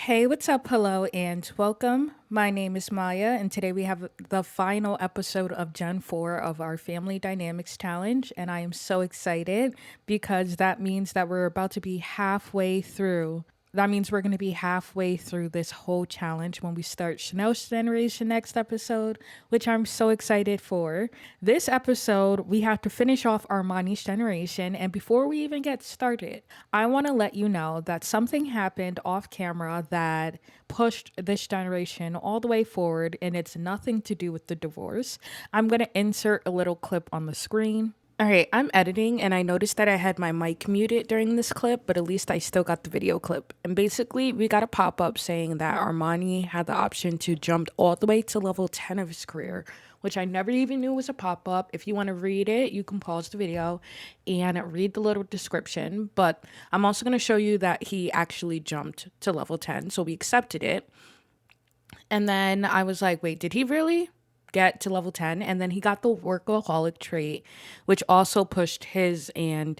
Hey, what's up? Hello, and welcome. My name is Maya, and today we have the final episode of Gen 4 of our Family Dynamics Challenge. And I am so excited because that means that we're about to be halfway through. That means we're going to be halfway through this whole challenge when we start Chanel's generation next episode, which I'm so excited for. This episode, we have to finish off Armani's generation. And before we even get started, I want to let you know that something happened off camera that pushed this generation all the way forward, and it's nothing to do with the divorce. I'm going to insert a little clip on the screen. All right, I'm editing and I noticed that I had my mic muted during this clip, but at least I still got the video clip. And basically, we got a pop up saying that Armani had the option to jump all the way to level 10 of his career, which I never even knew was a pop up. If you want to read it, you can pause the video and read the little description. But I'm also going to show you that he actually jumped to level 10, so we accepted it. And then I was like, wait, did he really get to level 10? And then he got the workaholic trait, which also pushed his and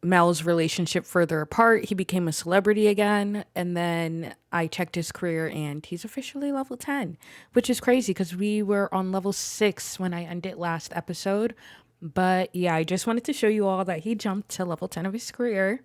Mel's relationship further apart. He became a celebrity again. And then I checked his career and he's officially level 10, which is crazy because we were on level 6 when I ended last episode. But yeah, I just wanted to show you all that he jumped to level 10 of his career.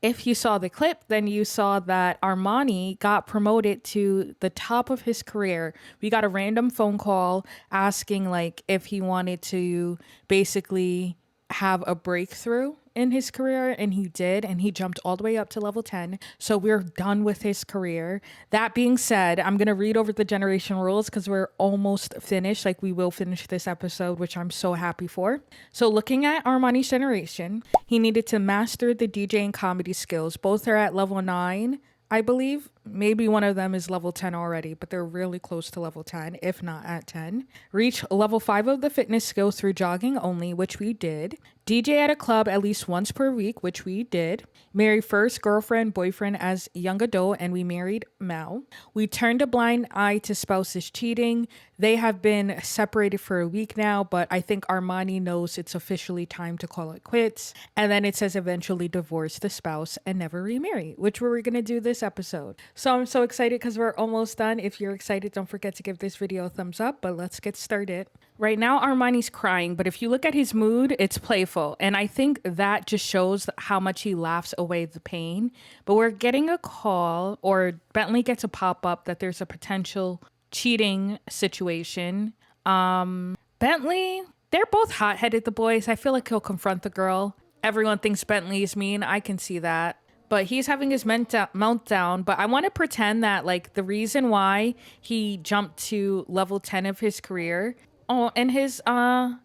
If you saw the clip, then you saw that Armani got promoted to the top of his career. We got a random phone call asking like if he wanted to basically have a breakthrough in his career, and he did, and he jumped all the way up to level 10. So we're done with his career. That being said, I'm going to read over the generation rules because we're almost finished. Like, we will finish this episode, which I'm so happy for. So looking at Armani's generation, he needed to master the DJ and comedy skills. Both are at level 9, I believe. Maybe one of them is level 10 already, but they're really close to level 10, if not at 10. Reach level 5 of the fitness skills through jogging only, which we did. DJ at a club at least once per week, which we did. Marry first girlfriend, boyfriend as young adult, and we married Mel. We turned a blind eye to spouses cheating. They have been separated for a week now, but I think Armani knows it's officially time to call it quits. And then it says eventually divorce the spouse and never remarry, which we're going to do this episode. So I'm so excited because we're almost done. If you're excited, don't forget to give this video a thumbs up, but let's get started. Right now, Armani's crying, but if you look at his mood, it's playful. And I think that just shows how much he laughs away the pain. But we're getting a call, or Bentley gets a pop-up that there's a potential cheating situation. Bentley, they're both hot-headed, the boys. I feel like he'll confront the girl. Everyone thinks Bentley is mean. I can see that. But he's having his meltdown. But I want to pretend that, like, the reason why he jumped to level 10 of his career. Oh, and his aunt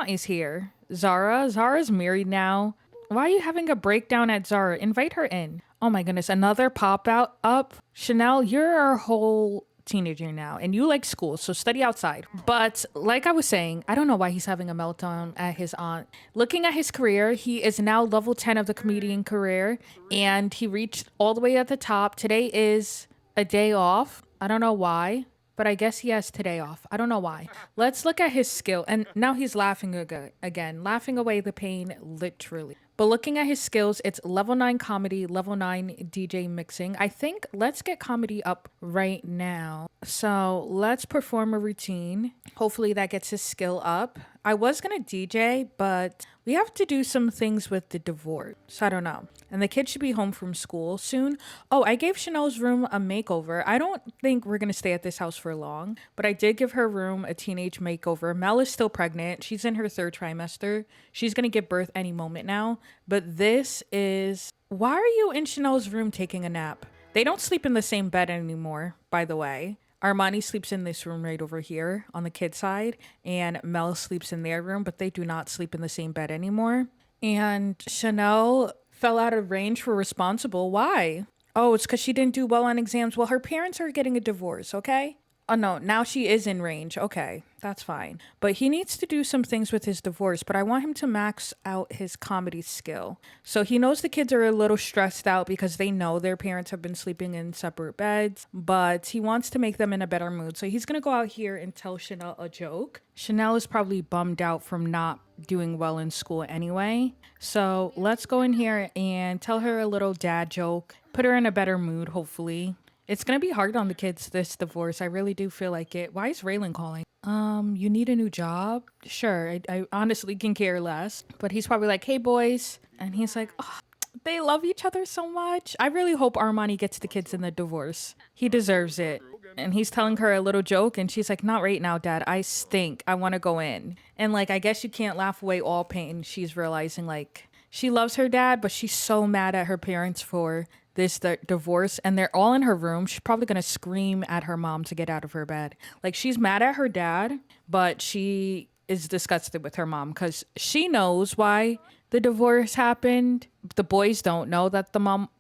is here. Zara's married now. Why are you having a breakdown at Zara? Invite her in. Oh my goodness, another pop out up. Chanel, you're a whole teenager now and you like school, so study outside. But like I was saying, I don't know why he's having a meltdown at his aunt. Looking at his career, he is now level 10 of the comedian career and he reached all the way at the top. Today is a day off. I don't know why, but I guess he has today off. I don't know why. Let's look at his skill. And now he's laughing again, laughing away the pain, literally. But looking at his skills, it's level 9 comedy, level 9 DJ mixing. I think let's get comedy up right now. So let's perform a routine. Hopefully that gets his skill up. I was going to DJ, but we have to do some things with the divorce. So I don't know. And the kids should be home from school soon. Oh, I gave Chanel's room a makeover. I don't think we're going to stay at this house for long, but I did give her room a teenage makeover. Mel is still pregnant. She's in her 3rd trimester. She's going to give birth any moment now. But this is... Why are you in Chanel's room taking a nap? They don't sleep in the same bed anymore, by the way. Armani sleeps in this room right over here on the kid side, and Mel sleeps in their room, but they do not sleep in the same bed anymore. And Chanel fell out of range for responsible. Why? Oh, it's because she didn't do well on exams. Well, her parents are getting a divorce, okay? Oh no, now she is in range. Okay, that's fine. But he needs to do some things with his divorce, but I want him to max out his comedy skill. So he knows the kids are a little stressed out because they know their parents have been sleeping in separate beds, but he wants to make them in a better mood. So he's gonna go out here and tell Chanel a joke. Chanel is probably bummed out from not doing well in school anyway. So let's go in here and tell her a little dad joke, put her in a better mood, hopefully. It's gonna be hard on the kids, this divorce. I really do feel like it. Why is Raylan calling? You need a new job? Sure, I honestly can care less. But he's probably like, hey boys. And he's like, oh, they love each other so much. I really hope Armani gets the kids in the divorce. He deserves it. And he's telling her a little joke and she's like, not right now, dad. I stink. I want to go in. And like, I guess you can't laugh away all pain. She's realizing like she loves her dad, but she's so mad at her parents for this divorce, and they're all in her room. She's probably gonna scream at her mom to get out of her bed. Like, she's mad at her dad, but she is disgusted with her mom because she knows why the divorce happened. The boys don't know that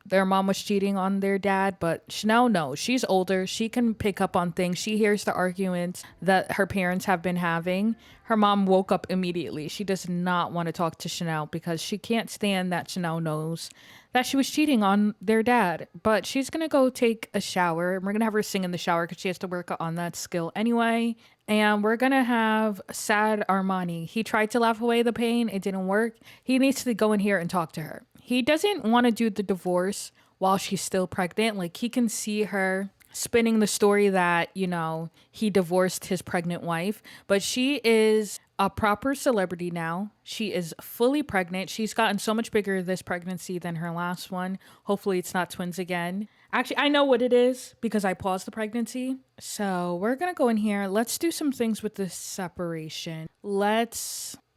their mom was cheating on their dad, but Chanel knows. She's older. She can pick up on things. She hears the arguments that her parents have been having. Her mom woke up immediately. She does not want to talk to Chanel because she can't stand that Chanel knows that she was cheating on their dad. But she's going to go take a shower. We're going to have her sing in the shower because she has to work on that skill anyway. And we're going to have sad Armani. He tried to laugh away the pain. It didn't work. He needs to go in here and talk to her. He doesn't want to do the divorce while she's still pregnant. Like, he can see her spinning the story that, you know, he divorced his pregnant wife. But she is a proper celebrity now. She is fully pregnant. She's gotten so much bigger this pregnancy than her last one. Hopefully it's not twins again. Actually, I know what it is because I paused the pregnancy. So we're going to go in here. Let's do some things with this separation.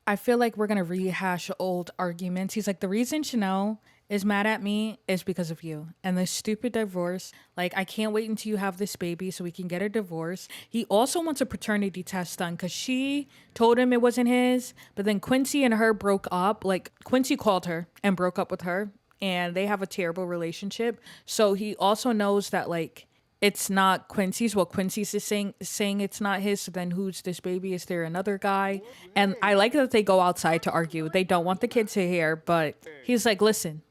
I feel like we're going to rehash old arguments. He's like, the reason Chanel is mad at me is because of you and this stupid divorce. Like, I can't wait until you have this baby so we can get a divorce. He also wants a paternity test done because she told him it wasn't his, but then Quincy and her broke up. Like, Quincy called her and broke up with her, and they have a terrible relationship. So he also knows that, like, it's not Quincy's. Well, Quincy's is saying it's not his. So then who's this baby? Is there another guy? And I like that they go outside to argue. They don't want the kids to hear, but he's like, listen,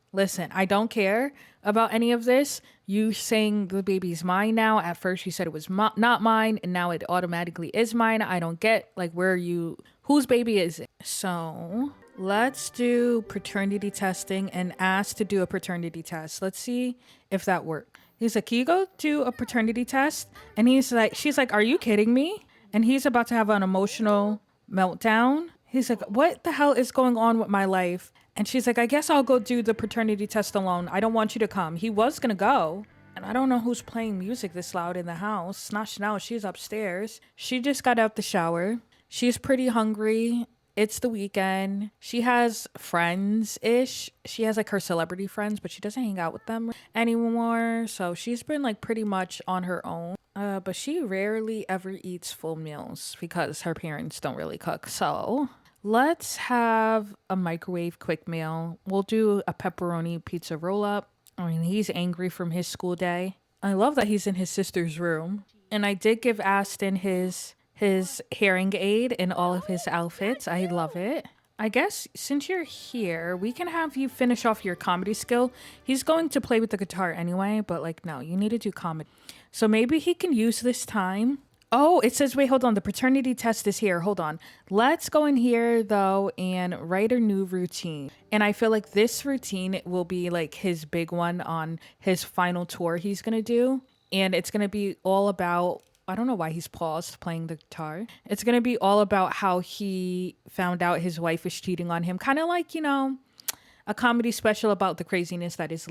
I don't care about any of this. You saying the baby's mine now. At first you said it was not mine, and now it automatically is mine. I don't get, like, whose baby is it? So let's do paternity testing and ask to do a paternity test. Let's see if that works. He's like, can you go do a paternity test? And she's like, are you kidding me? And he's about to have an emotional meltdown. He's like, what the hell is going on with my life? And she's like, I guess I'll go do the paternity test alone. I don't want you to come. He was going to go. And I don't know who's playing music this loud in the house. It's not Chanel. She's upstairs. She just got out the shower. She's pretty hungry. It's the weekend. She has friends-ish. She has like her celebrity friends, but she doesn't hang out with them anymore. So she's been like pretty much on her own. But she rarely ever eats full meals because her parents don't really cook. So let's have a microwave quick meal. We'll do a pepperoni pizza roll-up. I mean, he's angry from his school day. I love that he's in his sister's room. And I did give Aston his hearing aid in all of his outfits. I love it. I guess since you're here, we can have you finish off your comedy skill. He's going to play with the guitar anyway, but like, no, you need to do comedy. So maybe he can use this time. Oh, it says, wait, hold on. The paternity test is here. Hold on. Let's go in here though and write a new routine. And I feel like this routine will be like his big one on his final tour he's going to do. And it's going to be all about, I don't know why he's paused playing the guitar. It's going to be all about how he found out his wife is cheating on him. Kind of like, you know, a comedy special about the craziness that is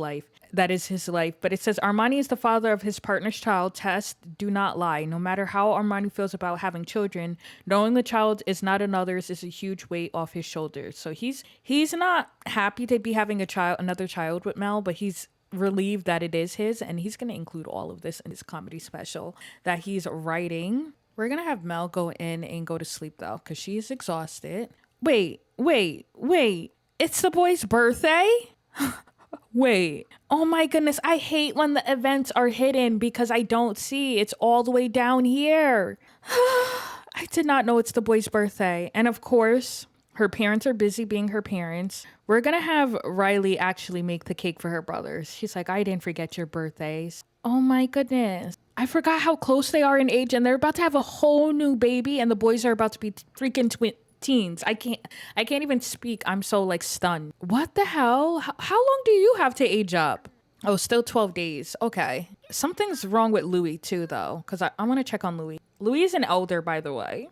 his life. But it says, Armani is the father of his partner's child. Test, do not lie. No matter how Armani feels about having children, knowing the child is not another's is a huge weight off his shoulders. So he's not happy to be having another child with Mel, but he's relieved that it is his, and he's going to include all of this in his comedy special that he's writing. We're going to have Mel go in and go to sleep though, because she's exhausted. Wait. It's the boy's birthday? Wait. Oh my goodness. I hate when the events are hidden because I don't see. It's all the way down here. I did not know it's the boy's birthday. And of course, her parents are busy being her parents. We're going to have Riley actually make the cake for her brothers. She's like, I didn't forget your birthdays. Oh my goodness. I forgot how close they are in age, and they're about to have a whole new baby, and the boys are about to be freaking teens. I can't even speak. I'm so like stunned. What the hell? How long do you have to age up? Oh, still 12 days. Okay. Something's wrong with Louis too, though, because I want to check on Louis. Louis is an elder, by the way.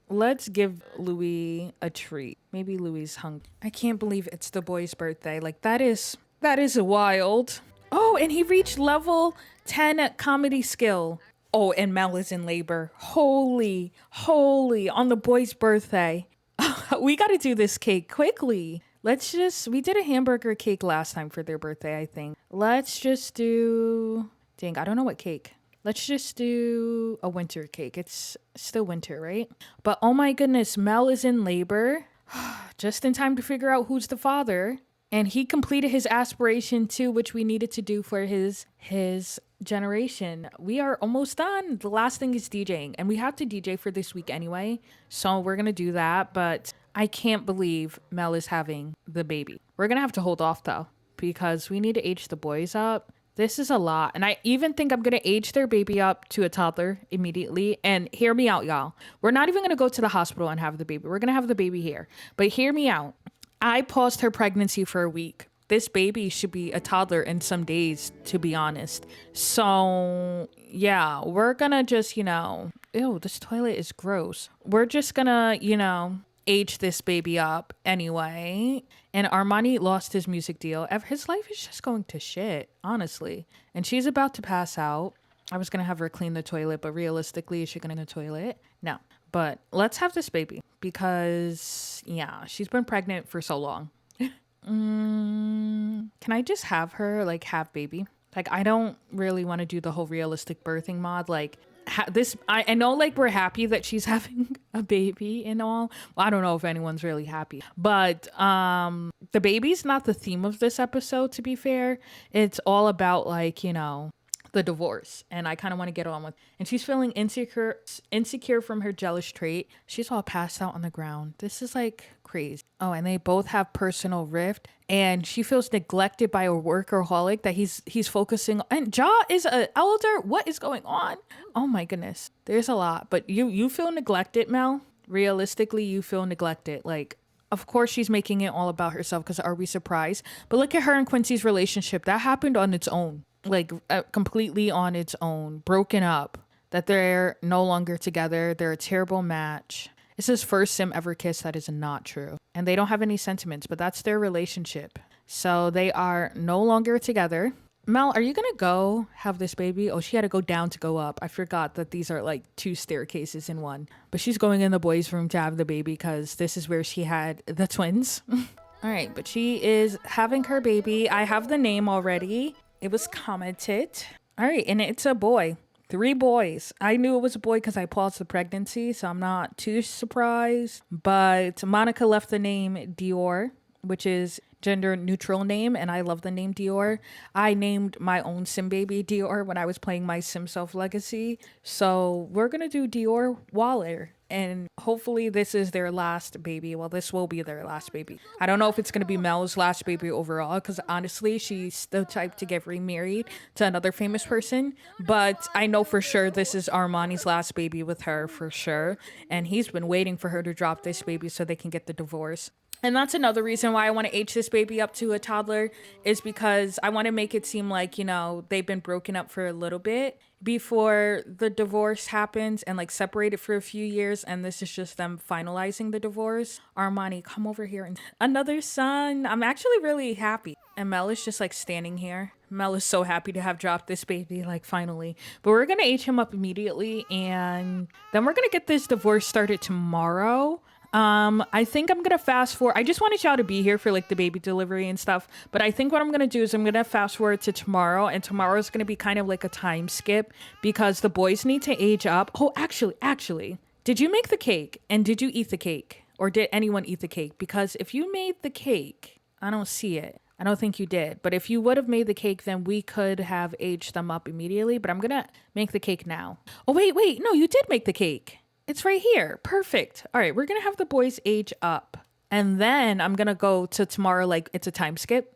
Let's give Louis a treat. Maybe Louis is hungry. I can't believe it's the boy's birthday. Like that is wild. Oh, and he reached level 10 at comedy skill. Oh, and Mel is in labor. Holy, on the boy's birthday. We got to do this cake quickly. We did a hamburger cake last time for their birthday, I think. Let's just do, dang, I don't know what cake. Let's just do a winter cake. It's still winter, right? But oh my goodness, Mel is in labor. Just in time to figure out who's the father. And he completed his aspiration too, which we needed to do for his generation. We are almost done. The last thing is DJing, and we have to DJ for this week anyway. So we're going to do that. But I can't believe Mel is having the baby. We're going to have to hold off though, because we need to age the boys up. This is a lot. And I even think I'm going to age their baby up to a toddler immediately. And hear me out, y'all. We're not even going to go to the hospital and have the baby. We're going to have the baby here. But hear me out. I paused her pregnancy for a week. This baby should be a toddler in some days, to be honest. So, yeah, we're gonna just, ew, this toilet is gross. We're just gonna, age this baby up anyway. And Armani lost his music deal. His life is just going to shit, honestly. And she's about to pass out. I was gonna have her clean the toilet, but realistically, is she gonna clean the toilet? No. But let's have this baby because, yeah, she's been pregnant for so long. Can I just have her, have baby? Like, I don't really want to do the whole realistic birthing mod. Like, I know, we're happy that she's having a baby and all. Well, I don't know if anyone's really happy. But the baby's not the theme of this episode, to be fair. It's all about, the divorce, and I kind of want to get on with, and she's feeling insecure from her jealous trait. She's all passed out on the ground. This is crazy. Oh, and they both have personal rift, and she feels neglected by a workaholic that he's focusing on. And Ja is an elder. What is going on? Oh my goodness, there's a lot. But you feel neglected, Mel. Realistically, you feel neglected. Of course she's making it all about herself, because are we surprised? But look at her and Quincy's relationship. That happened on its own. Completely on its own, broken up, that they're no longer together. They're a terrible match. It's his first sim ever kiss. That is not true. And they don't have any sentiments, but that's their relationship. So they are no longer together. Mel, are you going to go have this baby? Oh, she had to go down to go up. I forgot that these are two staircases in one. But she's going in the boys' room to have the baby because this is where she had the twins. All right, but she is having her baby. I have the name already. It was commented. All right, and it's a boy. 3 boys. I knew it was a boy because I paused the pregnancy, so I'm not too surprised. But Monica left the name Dior, which is gender neutral name, and I love the name Dior. I named my own sim baby Dior when I was playing my Sim Self Legacy. So we're gonna do Dior Waller. And hopefully this is their last baby. Well, this will be their last baby. I don't know if it's going to be Mel's last baby overall, because honestly, she's the type to get remarried to another famous person. But I know for sure this is Armani's last baby with her, for sure. And he's been waiting for her to drop this baby so they can get the divorce. And that's another reason why I want to age this baby up to a toddler, is because I want to make it seem like, they've been broken up for a little bit before the divorce happens, and separated for a few years. And this is just them finalizing the divorce. Armani, come over here. And another son. I'm actually really happy. And Mel is just standing here. Mel is so happy to have dropped this baby, finally. But we're going to age him up immediately. And then we're going to get this divorce started tomorrow. I think I'm gonna fast forward. I just wanted y'all to be here for the baby delivery and stuff, but I think what I'm gonna do is I'm gonna fast forward to tomorrow, and tomorrow is gonna be kind of a time skip because the boys need to age up. Oh, actually, did you make the cake, and did you eat the cake, or did anyone eat the cake? Because if you made the cake, I don't see it. I don't think you did. But if you would have made the cake, then we could have aged them up immediately. But I'm going to make the cake now. Oh, wait. No, you did make the cake. It's right here. Perfect. All right, we're going to have the boys age up. And then I'm going to go to tomorrow like it's a time skip.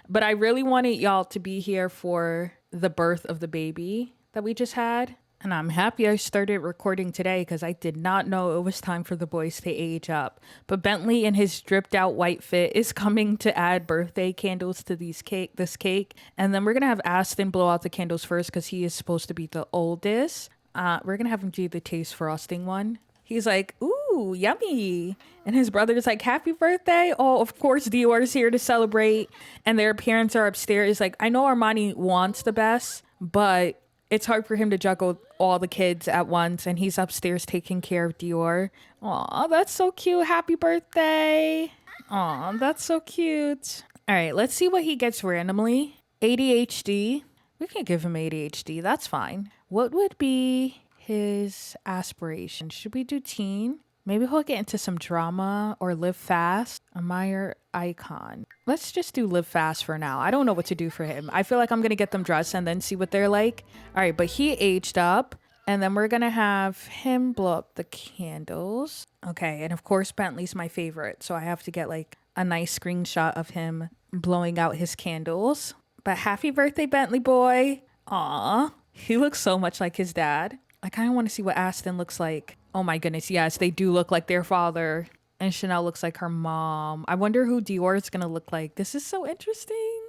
But I really wanted y'all to be here for the birth of the baby that we just had. And I'm happy I started recording today because I did not know it was time for the boys to age up. But Bentley in his dripped out white fit is coming to add birthday candles to this cake. And then we're going to have Aston blow out the candles first because he is supposed to be the oldest. We're going to have him do the taste frosting one. He's like, ooh, yummy. And his brother's like, happy birthday. Oh, of course, Dior's here to celebrate. And their parents are upstairs. Like, I know Armani wants the best, but it's hard for him to juggle all the kids at once. And he's upstairs taking care of Dior. Aw, that's so cute. Happy birthday. Aw, that's so cute. All right, let's see what he gets randomly. ADHD. We can give him ADHD. That's fine. What would be his aspiration? Should we do teen? Maybe he'll get into some drama or live fast. Admire icon. Let's just do live fast for now. I don't know what to do for him. I feel like I'm going to get them dressed and then see what they're like. All right, but he aged up. And then we're going to have him blow up the candles. Okay, and of course, Bentley's my favorite. So I have to get like a nice screenshot of him blowing out his candles. But happy birthday, Bentley boy. Aw, he looks so much like his dad. I kind of want to see what Aston looks like. Oh my goodness, yes, they do look like their father. And Chanel looks like her mom. I wonder who Dior is going to look like. This is so interesting.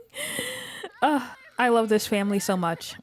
I love this family so much.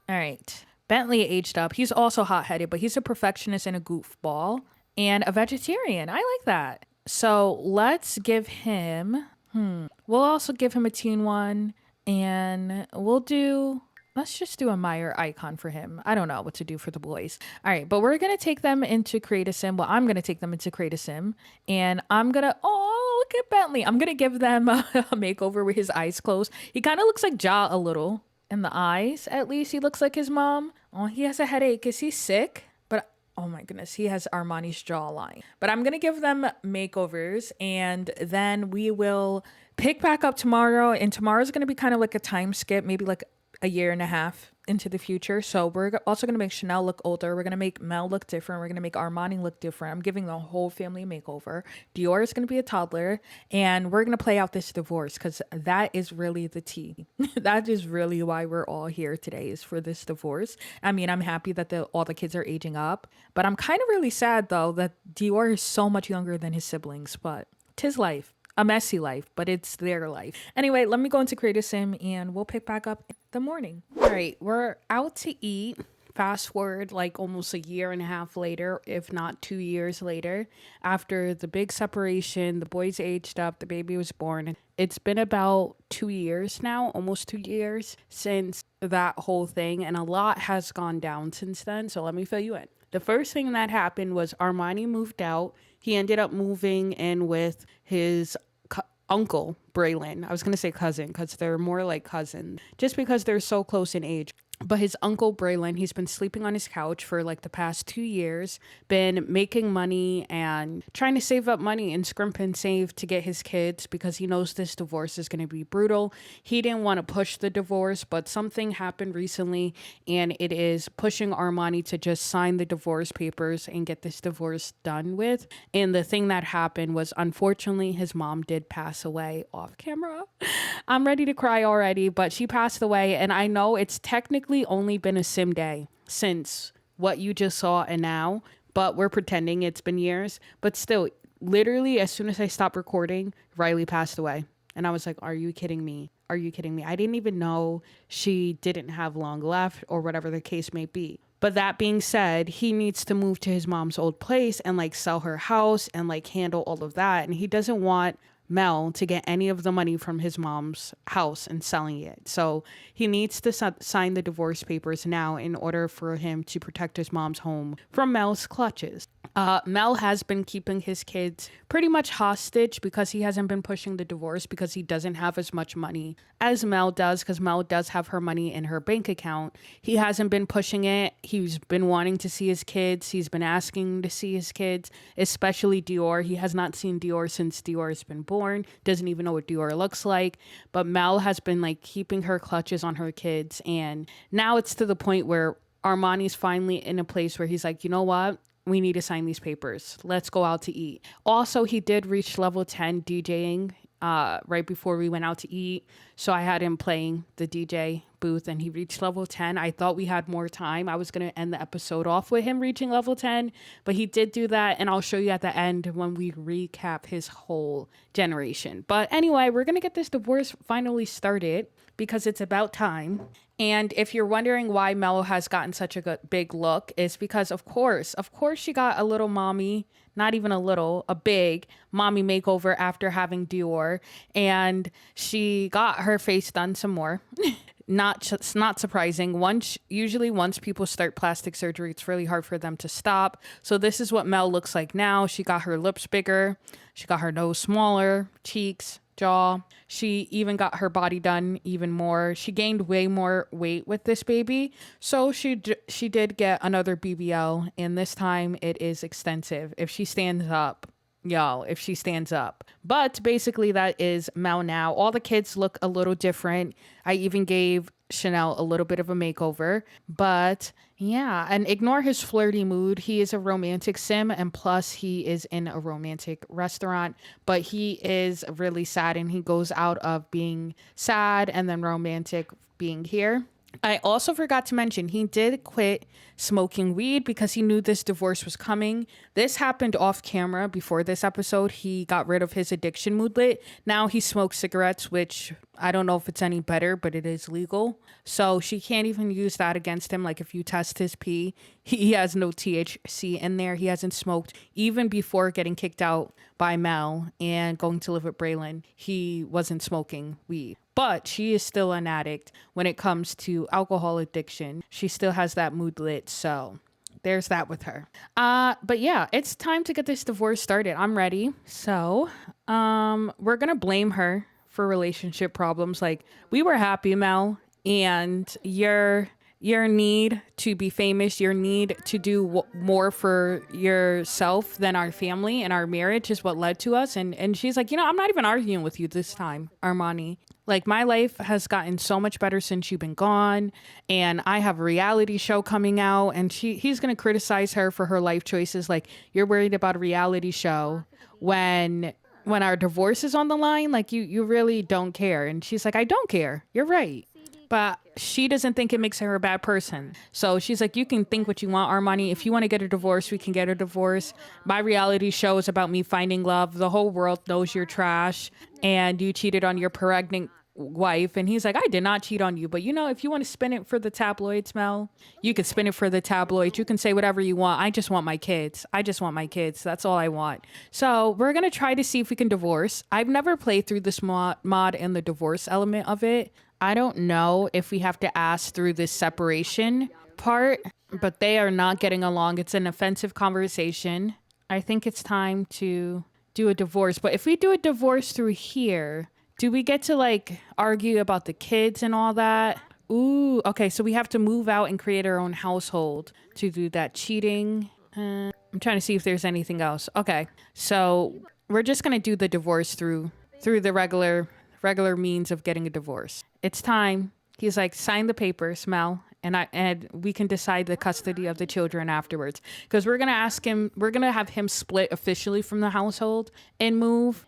All right. Bentley aged up. He's also hot-headed, but he's a perfectionist and a goofball. And a vegetarian. I like that. So let's give him... We'll also give him a teen one. And let's just do a Meyer icon for him. I don't know what to do for the boys. All right, but we're going to take them into Create a Sim. Well, I'm going to take them into Create a Sim. And I'm going to, oh, look at Bentley. I'm going to give them a makeover with his eyes closed. He kind of looks like Ja a little. In the eyes, at least, he looks like his mom. Oh, he has a headache. Is he sick? But, oh my goodness, he has Armani's jawline. But I'm going to give them makeovers. And then we will pick back up tomorrow. And tomorrow's going to be kind of like a time skip, maybe like a year and a half into the future. So we're also going to make Chanel look older. We're going to make Mel look different. We're going to make Armani look different. I'm giving the whole family a makeover. Dior is going to be a toddler. And we're going to play out this divorce because that is really the tea. That is really why we're all here today, is for this divorce. I mean, I'm happy that all the kids are aging up. But I'm kind of really sad, though, that Dior is so much younger than his siblings. But 'tis life. A messy life, but it's their life. Anyway, let me go into Create a Sim and we'll pick back up in the morning. All right, we're out to eat. Fast forward like almost a year and a half later, if not 2 years later, after the big separation, the boys aged up, the baby was born. It's been about 2 years now, almost 2 years since that whole thing, and a lot has gone down since then. So let me fill you in. The first thing that happened was Armani moved out. He ended up moving in with his uncle, Braylon. I was going to say cousin because they're more like cousins just because they're so close in age. But his uncle, Braylon, he's been sleeping on his couch for like the past 2 years, been making money and trying to save up money and scrimp and save to get his kids because he knows this divorce is going to be brutal. He didn't want to push the divorce, but something happened recently and it is pushing Armani to just sign the divorce papers and get this divorce done with. And the thing that happened was, unfortunately, his mom did pass away off camera. I'm ready to cry already, but she passed away. And I know it's technically only been a sim day since what you just saw and now, but we're pretending it's been years. But still, literally, as soon as I stopped recording, Riley passed away. And I was like, are you kidding me? Are you kidding me? I didn't even know she didn't have long left or whatever the case may be. But that being said, he needs to move to his mom's old place and like sell her house and like handle all of that. And he doesn't want Mel to get any of the money from his mom's house and selling it. So he needs to sign the divorce papers now in order for him to protect his mom's home from Mel's clutches. Mel has been keeping his kids pretty much hostage because he hasn't been pushing the divorce because he doesn't have as much money as Mel does, because Mel does have her money in her bank account. He hasn't been pushing it. He's been wanting to see his kids. He's been asking to see his kids, especially Dior. He has not seen Dior since Dior has been born. born, doesn't even know what Dior looks like. But Mel has been like keeping her clutches on her kids. And now it's to the point where Armani's finally in a place where he's like, you know what? We need to sign these papers. Let's go out to eat. Also, he did reach level 10 DJing right before we went out to eat. So I had him playing the DJ booth and he reached level 10. I thought we had more time. I was going to end the episode off with him reaching level 10, but he did do that. And I'll show you at the end when we recap his whole generation. But anyway, we're going to get this divorce finally started because it's about time. And if you're wondering why Mello has gotten such a big look, is because of course she got a little mommy, not even a little, a big mommy makeover after having Dior, and she got her face done some more. Not surprising. Usually once people start plastic surgery, it's really hard for them to stop. So this is what Mel looks like now. She got her lips bigger, she got her nose smaller, cheeks, jaw. She even got her body done even more. She gained way more weight with this baby. So she did get another BBL, and this time it is extensive. If she stands up, y'all, if she stands up. But basically that is Mel now. All the kids look a little different. I even gave Chanel a little bit of a makeover. But yeah, and ignore his flirty mood. He is a romantic sim, and plus he is in a romantic restaurant, but he is really sad and he goes out of being sad and then romantic being here. I also forgot to mention he did quit smoking weed because he knew this divorce was coming. This happened off camera before this episode. He got rid of his addiction moodlet. Now he smokes cigarettes, which I don't know if it's any better, but it is legal. So she can't even use that against him. Like if you test his pee, he has no THC in there. He hasn't smoked even before getting kicked out by Mel and going to live with Braylon. He wasn't smoking weed. But she is still an addict when it comes to alcohol addiction. She still has that moodlet, so there's that with her. But yeah, it's time to get this divorce started. I'm ready. So, we're gonna blame her for relationship problems. Like, we were happy, Mel, and your need to be famous, your need to do more for yourself than our family and our marriage is what led to us. And she's like, I'm not even arguing with you this time, Armani. Like, my life has gotten so much better since you've been gone, and I have a reality show coming out, and he's going to criticize her for her life choices. Like, you're worried about a reality show when our divorce is on the line. Like, you really don't care. And she's like, I don't care. You're right. But she doesn't think it makes her a bad person. So she's like, you can think what you want, Armani. If you want to get a divorce, we can get a divorce. My reality show is about me finding love. The whole world knows you're trash and you cheated on your pregnant wife. And he's like, I did not cheat on you. But if you want to spin it for the tabloids, Mel, you can spin it for the tabloids. You can say whatever you want. I just want my kids. That's all I want. So we're going to try to see if we can divorce. I've never played through this mod and the divorce element of it. I don't know if we have to ask through this separation part, but they are not getting along. It's an offensive conversation. I think it's time to do a divorce. But if we do a divorce through here, do we get to argue about the kids and all that? Ooh, okay. So we have to move out and create our own household to do that. Cheating. I'm trying to see if there's anything else. Okay. So we're just going to do the divorce through the regular means of getting a divorce. It's time. He's like, sign the papers, Mel, and we can decide the custody of the children afterwards. Because we're gonna have him split officially from the household and move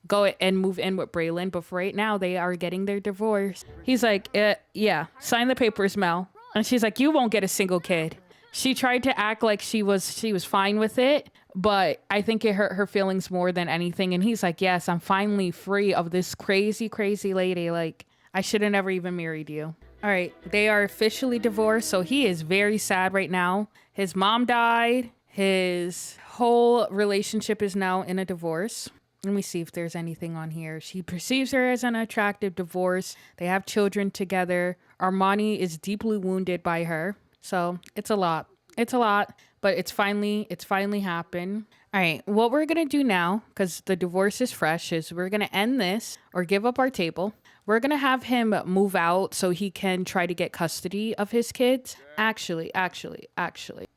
go and move in with Braylon. But for right now, they are getting their divorce. He's like, yeah, sign the papers, Mel. And she's like, you won't get a single kid. She tried to act like she was fine with it, but I think it hurt her feelings more than anything. And he's like, yes, I'm finally free of this crazy, crazy lady. Like, I should have never even married you. All right. They are officially divorced. So he is very sad right now. His mom died. His whole relationship is now in a divorce. Let me see if there's anything on here. She perceives her as an attractive divorce. They have children together. Armani is deeply wounded by her. So it's a lot. But it's finally happened. All right, what we're going to do now, because the divorce is fresh, is we're going to end this or give up our table. We're going to have him move out so he can try to get custody of his kids. Actually.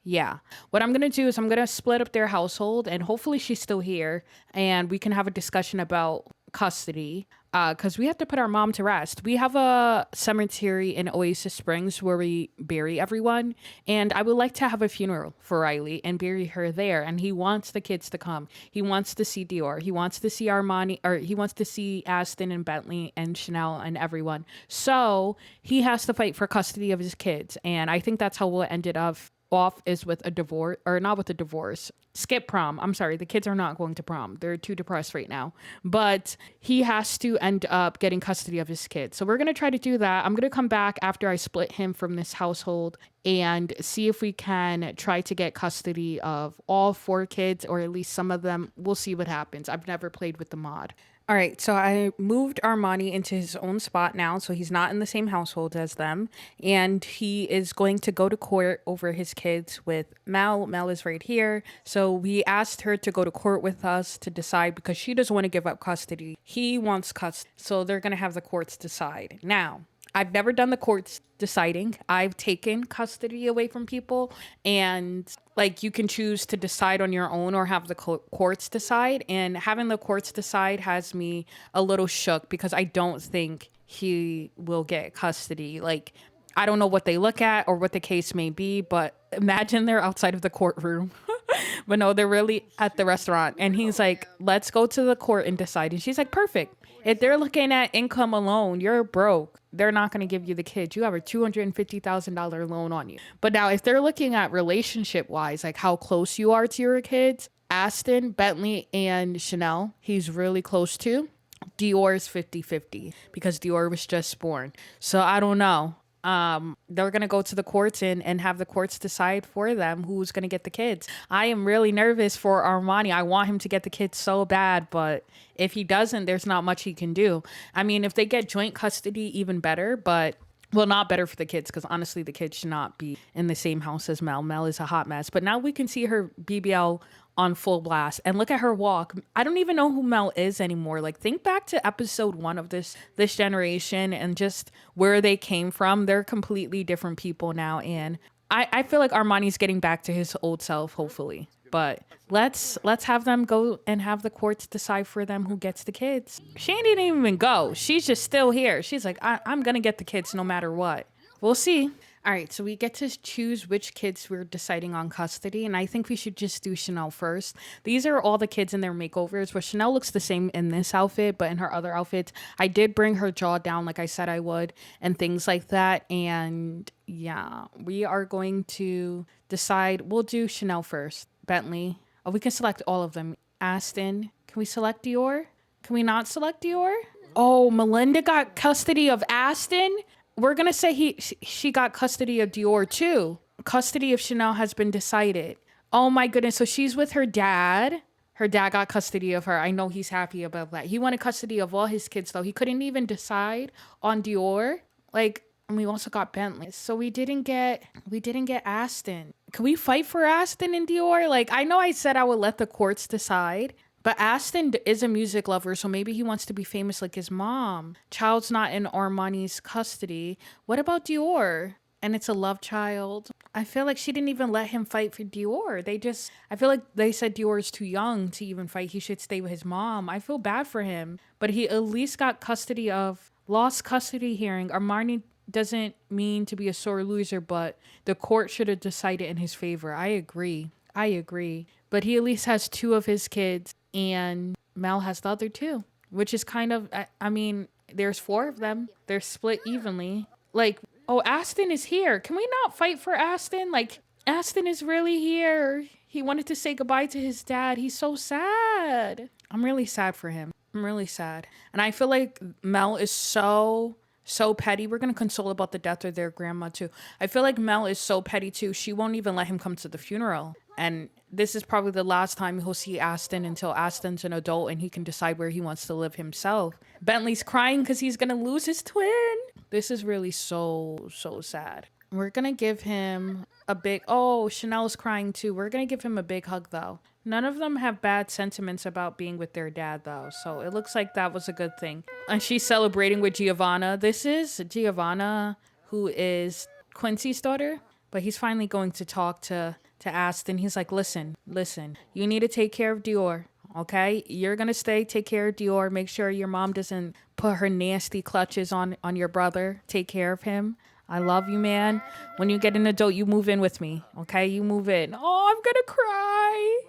Yeah. What I'm going to do is I'm going to split up their household and hopefully she's still here and we can have a discussion about custody because we have to put our mom to rest. We have a cemetery in Oasis Springs where we bury everyone, and I would like to have a funeral for Riley and bury her there. And he wants the kids to come. He wants to see Dior. He wants to see Armani, or he wants to see Aston and Bentley and Chanel and everyone. So he has to fight for custody of his kids, and I think that's how we'll end it up off is with a divorce, or not with a divorce. Skip prom. I'm sorry, the kids are not going to prom. They're too depressed right now. But he has to end up getting custody of his kids. So we're going to try to do that. I'm going to come back after I split him from this household and see if we can try to get custody of all 4 kids, or at least some of them. We'll see what happens. I've never played with the mod. All right, so I moved Armani into his own spot now, so he's not in the same household as them, and he is going to go to court over his kids with Mel. Mel is right here, so we asked her to go to court with us to decide because she doesn't want to give up custody. He wants custody, so they're going to have the courts decide. Now, I've never done the courts deciding. I've taken custody away from people, and like you can choose to decide on your own or have the courts decide. And having the courts decide has me a little shook because I don't think he will get custody. Like, I don't know what they look at or what the case may be, but imagine they're outside of the courtroom. But no, they're really at the restaurant. And he's like, let's go to the court and decide. And she's like, perfect. If they're looking at income alone, you're broke. They're not going to give you the kids. You have a $250,000 loan on you. But now if they're looking at relationship wise, like how close you are to your kids, Aston, Bentley, and Chanel, he's really close to. Dior is 50-50 because Dior was just born. So I don't know. They're gonna go to the courts and have the courts decide for them who's gonna get the kids. I am really nervous for Armani. I want him to get the kids so bad, but if he doesn't, there's not much he can do. I mean, if they get joint custody, even better, but well, not better for the kids because honestly, the kids should not be in the same house as Mel. Mel is a hot mess, but now we can see her BBL on full blast and look at her walk. I don't even know who Mel is anymore. Like, think back to episode 1 of this generation and just where they came from. They're completely different people now, and I feel like Armani's getting back to his old self, hopefully. But let's have them go and have the courts decide for them who gets the kids. She didn't even go. She's just still here. She's like, I'm gonna get the kids no matter what. We'll see. All right, so we get to choose which kids we're deciding on custody, and I think we should just do Chanel first. These are all the kids in their makeovers, where Chanel looks the same in this outfit, but in her other outfits, I did bring her jaw down like I said I would, and things like that, and yeah, we are going to decide. We'll do Chanel first. Bentley. Oh, we can select all of them. Aston. Can we select Dior? Can we not select Dior? Oh, Melinda got custody of Aston? We're going to say she got custody of Dior too. Custody of Chanel has been decided. Oh my goodness. So she's with her dad. Her dad got custody of her. I know he's happy about that. He wanted custody of all his kids though. He couldn't even decide on Dior. Like, and we also got Bentley. So we didn't get Aston. Can we fight for Aston and Dior? Like, I know I said I would let the courts decide, but Aston is a music lover, so maybe he wants to be famous like his mom. Child's not in Armani's custody. What about Dior? And it's a love child. I feel like she didn't even let him fight for Dior. I feel like they said Dior is too young to even fight. He should stay with his mom. I feel bad for him. But he at least got lost custody hearing. Armani doesn't mean to be a sore loser, but the court should have decided in his favor. I agree. But he at least has 2 of his kids, and Mel has the other 2, which is kind of, I mean, there's 4 of them. They're split evenly. Like, oh, Aston is here. Can we not fight for Aston? Like, Aston is really here. He wanted to say goodbye to his dad. He's so sad. I'm really sad for him. I'm really sad. And I feel like Mel is so petty. We're going to console about the death of their grandma too. I feel like Mel is so petty too. She won't even let him come to the funeral. And this is probably the last time he'll see Aston until Aston's an adult and he can decide where he wants to live himself. Bentley's crying because he's going to lose his twin. This is really so sad. We're gonna give him a big. Oh, Chanel's crying too. We're gonna give him a big hug though. None of them have bad sentiments about being with their dad though, so it looks like that was a good thing. And she's celebrating with Giovanna. This is Giovanna, who is Quincy's daughter, but he's finally going to talk to Aston. He's like, listen, you need to take care of Dior. Okay, you're gonna stay, take care of Dior. Make sure your mom doesn't put her nasty clutches on your brother. Take care of him. I love you, man. When you get an adult, you move in with me. Okay, you move in. Oh, I'm gonna cry.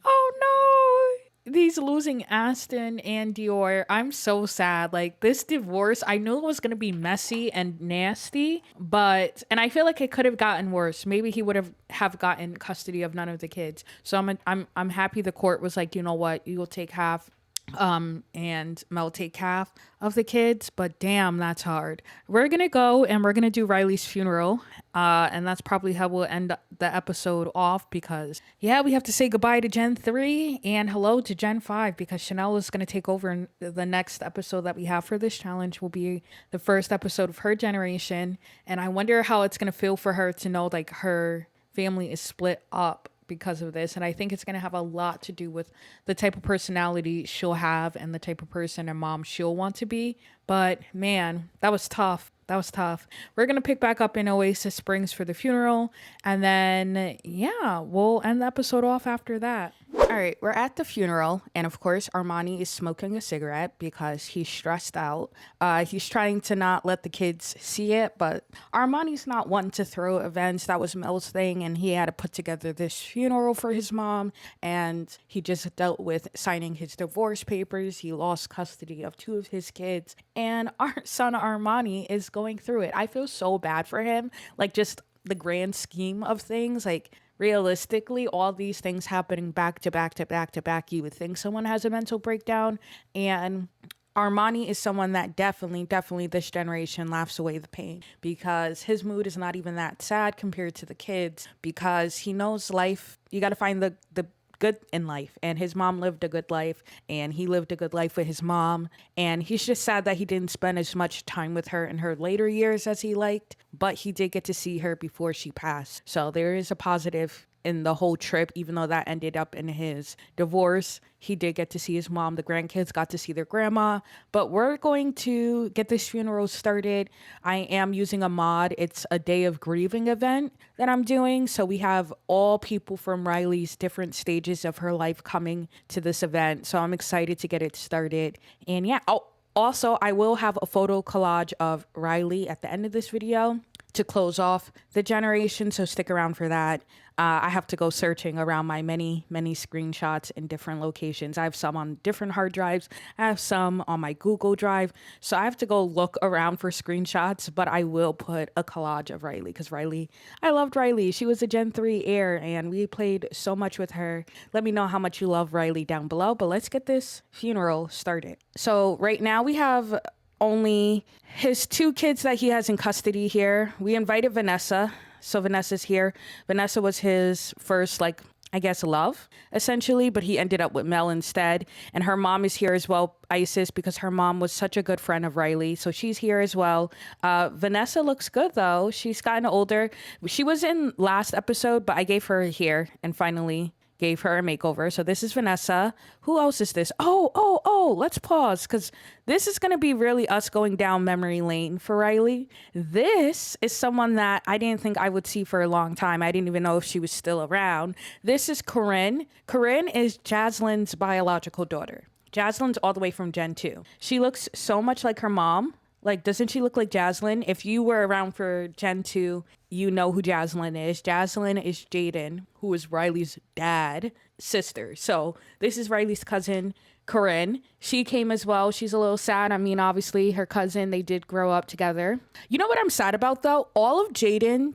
Oh no. He's losing Aston and Dior. I'm so sad. Like this divorce, I knew it was gonna be messy and nasty, and I feel like it could have gotten worse. Maybe he would have gotten custody of none of the kids. So I'm happy the court was like, you know what, you will take half, and Mel take half of the kids, but damn, that's hard. We're gonna go and we're gonna do Riley's funeral, and that's probably how we'll end the episode off, because yeah, we have to say goodbye to Gen 3 and hello to Gen 5, because Chanel is gonna take over, in the next episode that we have for this challenge will be the first episode of her generation, and I wonder how it's gonna feel for her to know like her family is split up because of this. And I think it's going to have a lot to do with the type of personality she'll have and the type of person and mom she'll want to be. But man, that was tough. That was tough. We're going to pick back up in Oasis Springs for the funeral. And then, yeah, we'll end the episode off after that. All right, we're at the funeral. And of course, Armani is smoking a cigarette because he's stressed out. He's trying to not let the kids see it. But Armani's not one to throw events. That was Mel's thing. And he had to put together this funeral for his mom. And he just dealt with signing his divorce papers. He lost custody of 2 of his kids. And our son Armani is going through it. I feel so bad for him. Like just the grand scheme of things, like realistically, all these things happening back to back to back to back, you would think someone has a mental breakdown. And Armani is someone that definitely this generation laughs away the pain, because his mood is not even that sad compared to the kids, because he knows life. You got to find the good in life, and his mom lived a good life, and he lived a good life with his mom, and he's just sad that he didn't spend as much time with her in her later years as he liked, but he did get to see her before she passed. So there is a positive in the whole trip, even though that ended up in his divorce. He did get to see his mom. The grandkids got to see their grandma. But we're going to get this funeral started. I am using a mod. It's a day of grieving event that I'm doing. So we have all people from Riley's different stages of her life coming to this event. So I'm excited to get it started. And yeah, also, I will have a photo collage of Riley at the end of this video to close off the generation, so stick around for that. I have to go searching around my many screenshots in different locations. I have some on different hard drives. I have some on my Google Drive. So I have to go look around for screenshots, but I will put a collage of Riley, because I loved Riley. She was a Gen 3 heir, and we played so much with her. Let me know how much you love Riley down below, but let's get this funeral started. So right now we have only his 2 kids that he has in custody here. We invited Vanessa. So Vanessa's here. Vanessa was his first, like, I guess, love, essentially, but he ended up with Mel instead. And her mom is here as well, Isis, because her mom was such a good friend of Riley. So she's here as well. Vanessa looks good, though. She's gotten older. She was in last episode, but I gave her here and finally gave her a makeover. So this is Vanessa. Who else is this? Oh, let's pause, because this is going to be really us going down memory lane for Riley. This is someone that I didn't think I would see for a long time. I didn't even know if she was still around. This is Corinne. Corinne is Jaslyn's biological daughter. Jaslyn's all the way from Gen 2. She looks so much like her mom. Like, doesn't she look like Jaslyn? If you were around for Gen 2, you know who Jaslyn is. Jaslyn is Jaden, who is Riley's dad, sister. So this is Riley's cousin, Corinne. She came as well. She's a little sad. I mean, obviously, her cousin, they did grow up together. You know what I'm sad about, though? All of Jason's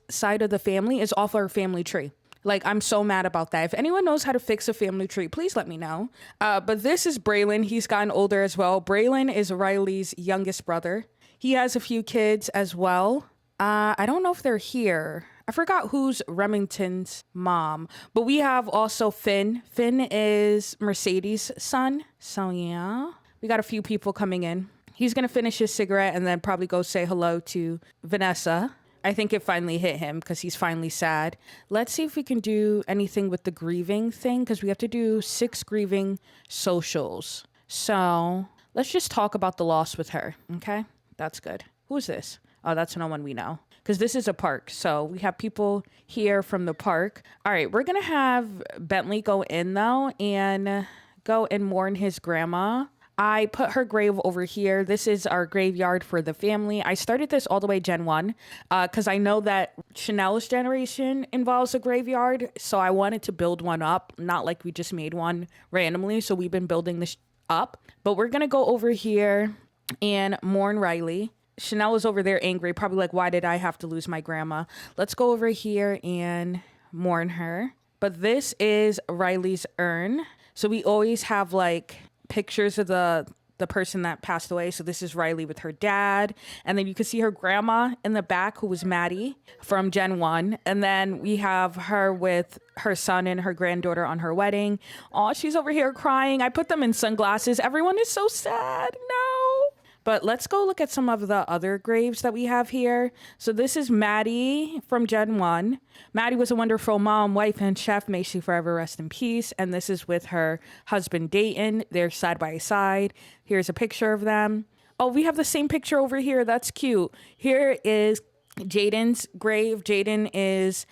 side of the family is off our family tree. Like, I'm so mad about that. If anyone knows how to fix a family tree, please let me know. But this is Braylon. He's gotten older as well. Braylon is Riley's youngest brother. He has a few kids as well. I don't know if they're here. I forgot who's Remington's mom. But we have also Finn. Finn is Mercedes' son. So, yeah. We got a few people coming in. He's going to finish his cigarette and then probably go say hello to Vanessa. I think it finally hit him because he's finally sad. Let's see if we can do anything with the grieving thing because we have to do 6 grieving socials. So let's just talk about the loss with her. Okay, that's good. Who is this? Oh, that's no one we know because this is a park. So we have people here from the park. All right, we're going to have Bentley go in though and go and mourn his grandma. I put her grave over here. This is our graveyard for the family. I started this all the way Gen 1 because I know that Chanel's generation involves a graveyard. So I wanted to build one up, not like we just made one randomly. So we've been building this up. But we're going to go over here and mourn Riley. Chanel is over there angry, probably like, why did I have to lose my grandma? Let's go over here and mourn her. But this is Riley's urn. So we always have like pictures of the person that passed away. So this is Riley with her dad. And then you can see her grandma in the back, who was Maddie from Gen 1. And then we have her with her son and her granddaughter on her wedding. Oh, she's over here crying. I put them in sunglasses. Everyone is so sad. No. But let's go look at some of the other graves that we have here. So this is Maddie from Gen 1. Maddie was a wonderful mom, wife, and chef. May she forever rest in peace. And this is with her husband, Dayton. They're side by side. Here's a picture of them. Oh, we have the same picture over here. That's cute. Here is Jaden's grave. Jaden is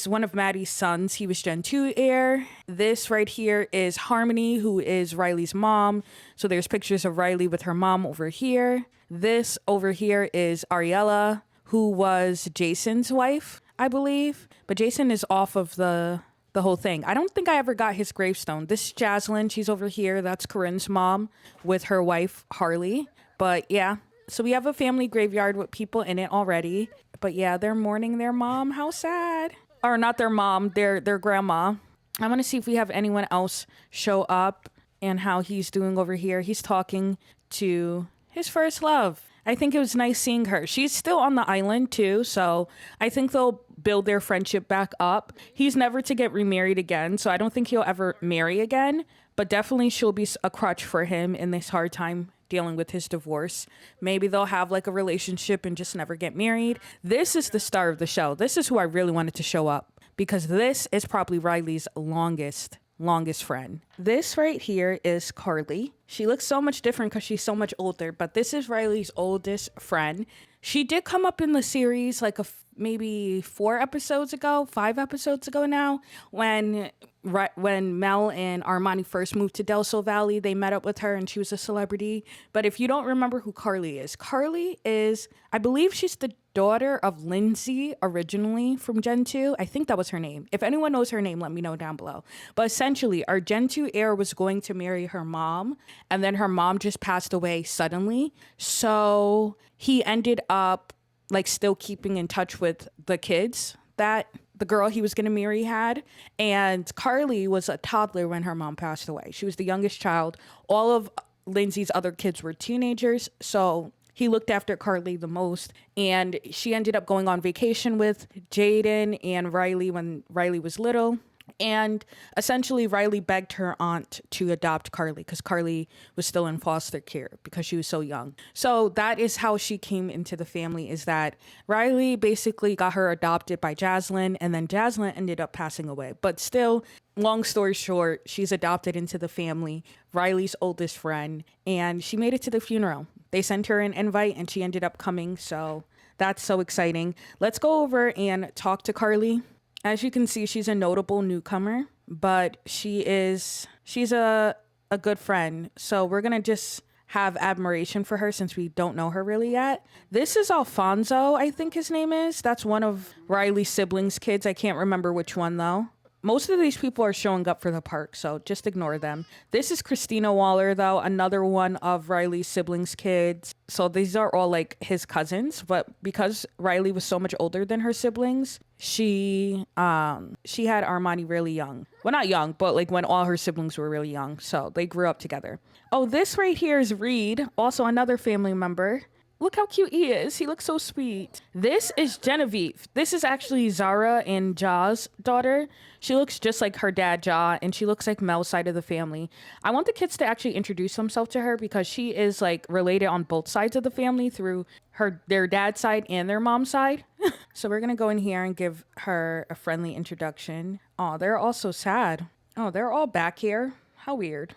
one of Maddie's sons. He was Gen 2 heir. This right here is Harmony, who is Riley's mom. So there's pictures of Riley with her mom over here. This over here is Ariella, who was Jason's wife, I believe. But Jason is off of the whole thing. I don't think I ever got his gravestone. This is Jaslyn. She's over here. That's Corinne's mom with her wife, Harley. But yeah. So we have a family graveyard with people in it already. But yeah, they're mourning their mom. How sad. Or not their mom, their grandma. I want to see if we have anyone else show up and how he's doing over here. He's talking to his first love. I think it was nice seeing her. She's still on the island too, so I think they'll build their friendship back up. He's never to get remarried again, so I don't think he'll ever marry again, but definitely she'll be a crutch for him in this hard time dealing with his divorce. Maybe they'll have like a relationship and just never get married. This is the star of the show. This is who I really wanted to show up because this is probably Riley's longest friend. This right here is Carly. She looks so much different because she's so much older, but this is Riley's oldest friend. She did come up in the series like maybe 5 episodes ago now, when Mel and Armani first moved to Del Sol Valley. They met up with her and she was a celebrity. But if you don't remember who Carly is, I believe she's the daughter of Lindsay originally from Gen 2. I think that was her name. If anyone knows her name, let me know down below. But essentially, our Gen 2 heir was going to marry her mom, and then her mom just passed away suddenly. So he ended up like still keeping in touch with the kids that the girl he was going to marry had. And Carly was a toddler when her mom passed away. She was the youngest child. All of Lindsay's other kids were teenagers. So he looked after Carly the most. And she ended up going on vacation with Jaden and Riley when Riley was little. And essentially, Riley begged her aunt to adopt Carly because Carly was still in foster care because she was so young. So that is how she came into the family, is that Riley basically got her adopted by Jaslyn, and then Jaslyn ended up passing away. But still, long story short, she's adopted into the family, Riley's oldest friend, and she made it to the funeral. They sent her an invite and she ended up coming. So that's so exciting. Let's go over and talk to Carly. As you can see, she's a notable newcomer, but she's a good friend. So we're going to just have admiration for her since we don't know her really yet. This is Alfonso, I think his name is. That's one of Riley's siblings' kids. I can't remember which one though. Most of these people are showing up for the park, so just ignore them. This is Christina Waller, though, another one of Riley's siblings' kids. So these are all like his cousins, but because Riley was so much older than her siblings, she had Armani really young. Well, not young, but like when all her siblings were really young. So they grew up together. Oh, this right here is Reed, also another family member. Look how cute he is. He looks so sweet. This is Genevieve. This is actually Zara and Ja's daughter. She looks just like her dad, Ja, and she looks like Mel's side of the family. I want the kids to actually introduce themselves to her because she is like related on both sides of the family through their dad's side and their mom's side. So we're gonna go in here and give her a friendly introduction. Oh, they're all so sad. Oh, they're all back here. How weird.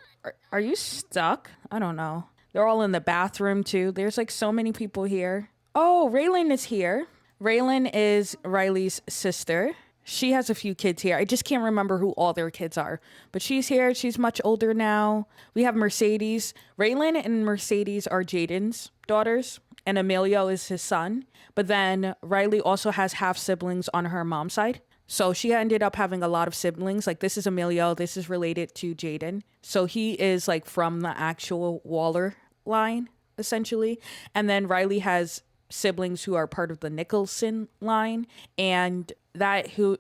Are you stuck? I don't know. They're all in the bathroom too. There's like so many people here. Oh, Raylan is here. Raylan is Riley's sister. She has a few kids here. I just can't remember who all their kids are. But she's here. She's much older now. We have Mercedes. Raylan and Mercedes are Jaden's daughters, and Emilio is his son. But then Riley also has half siblings on her mom's side. So she ended up having a lot of siblings. Like this is Emilio. This is related to Jaden. So he is like from the actual Waller line, essentially. And then Riley has siblings who are part of the Nicholson line. And that who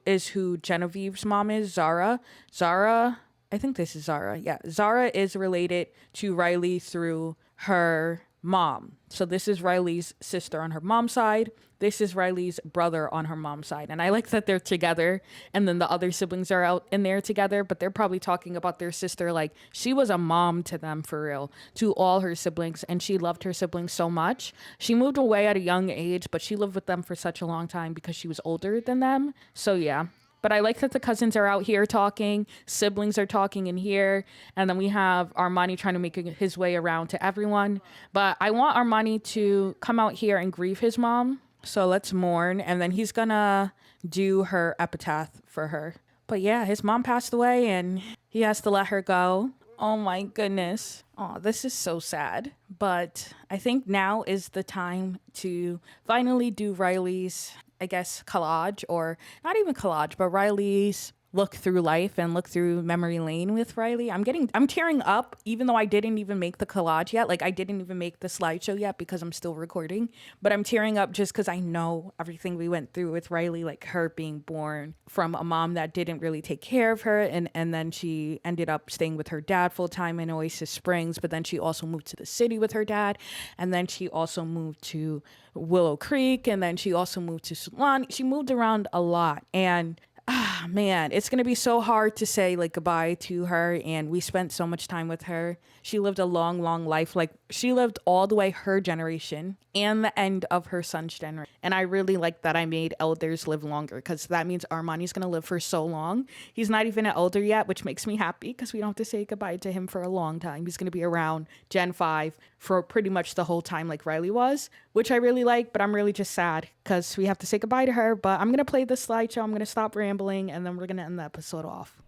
Genevieve's mom is, Zara. Zara, I think this is Zara. Yeah. Zara is related to Riley through her mom. So this is Riley's sister on her mom's side. This is Riley's brother on her mom's side. And I like that they're together and then the other siblings are out in there together, but they're probably talking about their sister like she was a mom to them for real, to all her siblings, and she loved her siblings so much. She moved away at a young age, but she lived with them for such a long time because she was older than them. So yeah. But I like that the cousins are out here talking, siblings are talking in here, and then we have Armani trying to make his way around to everyone. But I want Armani to come out here and grieve his mom. So let's mourn, and then he's gonna do her epitaph for her. But yeah, his mom passed away, and he has to let her go. Oh my goodness. Oh, this is so sad. But I think now is the time to finally do Riley's, I guess, collage, or not even collage, but Riley's look through life and look through memory lane with Riley. I'm tearing up, even though I didn't even make the collage yet. Like I didn't even make the slideshow yet because I'm still recording, but I'm tearing up just because I know everything we went through with Riley, like her being born from a mom that didn't really take care of her. And then she ended up staying with her dad full time in Oasis Springs, but then she also moved to the city with her dad. And then she also moved to Willow Creek. And then she also moved to Solani. She moved around a lot. And man, it's going to be so hard to say like goodbye to her. And we spent so much time with her. She lived a long, long life. Like she lived all the way her generation and the end of her son's generation. And I really like that I made elders live longer because that means Armani's going to live for so long. He's not even an elder yet, which makes me happy because we don't have to say goodbye to him for a long time. He's going to be around Gen 5 for pretty much the whole time like Riley was, which I really like, but I'm really just sad because we have to say goodbye to her. But I'm going to play the slideshow. I'm going to stop rambling and then we're going to end the episode off.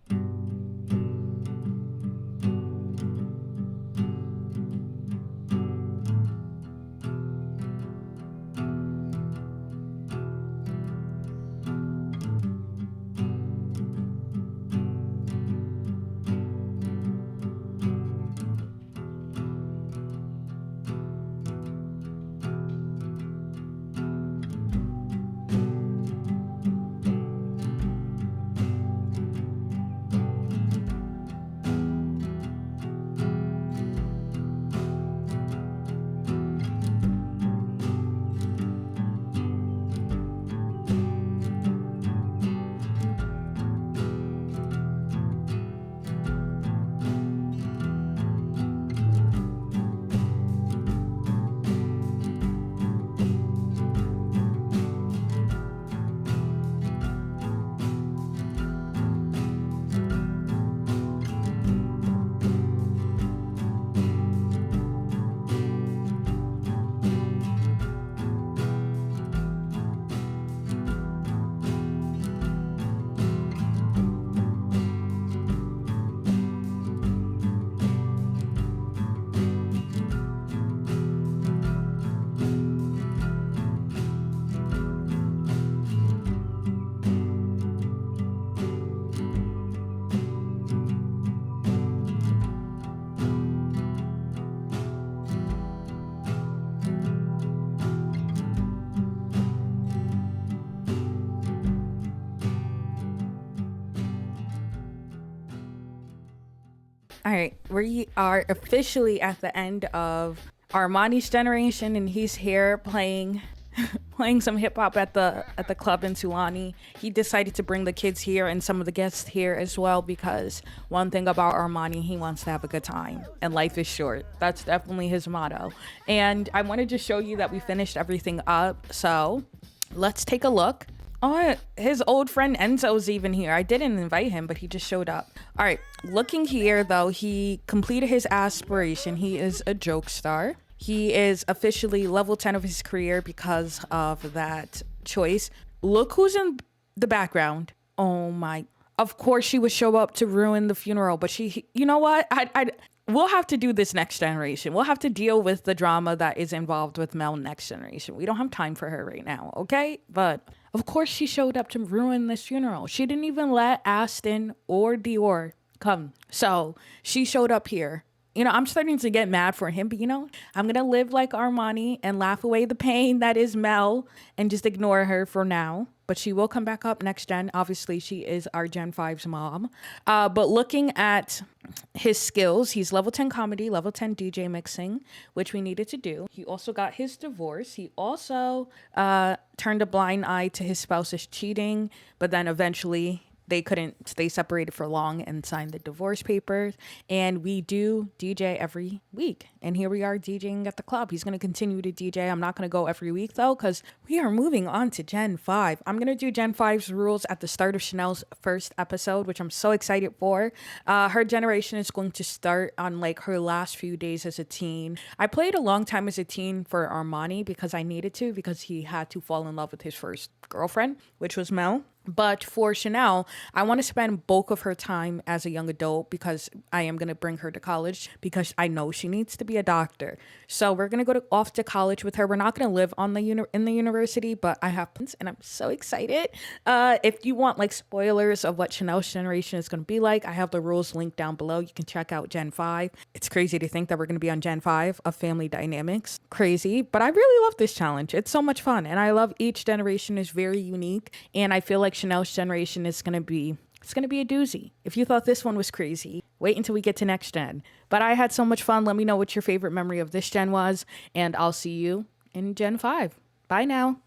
All right, we are officially at the end of Armani's generation, and he's here playing playing some hip hop at the club in Tulani. He decided to bring the kids here and some of the guests here as well because one thing about Armani, he wants to have a good time and life is short. That's definitely his motto. And I wanted to show you that we finished everything up. So let's take a look. Oh, his old friend Enzo's even here. I didn't invite him, but he just showed up. All right, looking here though, he completed his aspiration. He is a joke star. He is officially level 10 of his career because of that choice. Look who's in the background. Oh my. Of course she would show up to ruin the funeral, but you know what? We'll have to do this next generation. We'll have to deal with the drama that is involved with Mel next generation. We don't have time for her right now, okay? But of course she showed up to ruin this funeral. She didn't even let Aston or Dior come. So she showed up here. You know, I'm starting to get mad for him, but you know, I'm going to live like Armani and laugh away the pain that is Mel and just ignore her for now. But she will come back up next gen. Obviously, she is our Gen 5's mom. But looking at his skills, he's level 10 comedy, level 10 DJ mixing, which we needed to do. He also got his divorce. He also turned a blind eye to his spouse's cheating, but then eventually they couldn't stay separated for long and signed the divorce papers. And we do DJ every week. And here we are DJing at the club. He's going to continue to DJ. I'm not going to go every week though, because we are moving on to Gen 5. I'm going to do Gen 5's rules at the start of Chanel's first episode, which I'm so excited for. Her generation is going to start on like her last few days as a teen. I played a long time as a teen for Armani because I needed to, because he had to fall in love with his first girlfriend, which was Mel. But for Chanel, I want to spend bulk of her time as a young adult because I am going to bring her to college because I know she needs to be a doctor. So we're going to go off to college with her. We're not going to live on in the university, but I have plans and I'm so excited. If you want like spoilers of what Chanel's generation is going to be like, I have the rules linked down below. You can check out Gen 5. It's crazy to think that we're going to be on Gen 5 of Family Dynamics. Crazy, but I really love this challenge. It's so much fun. And I love each generation is very unique. And I feel like Chanel's generation is going to be a doozy. If you thought this one was crazy, wait until we get to next gen. But I had so much fun. Let me know what your favorite memory of this gen was, and I'll see you in Gen 5. Bye now.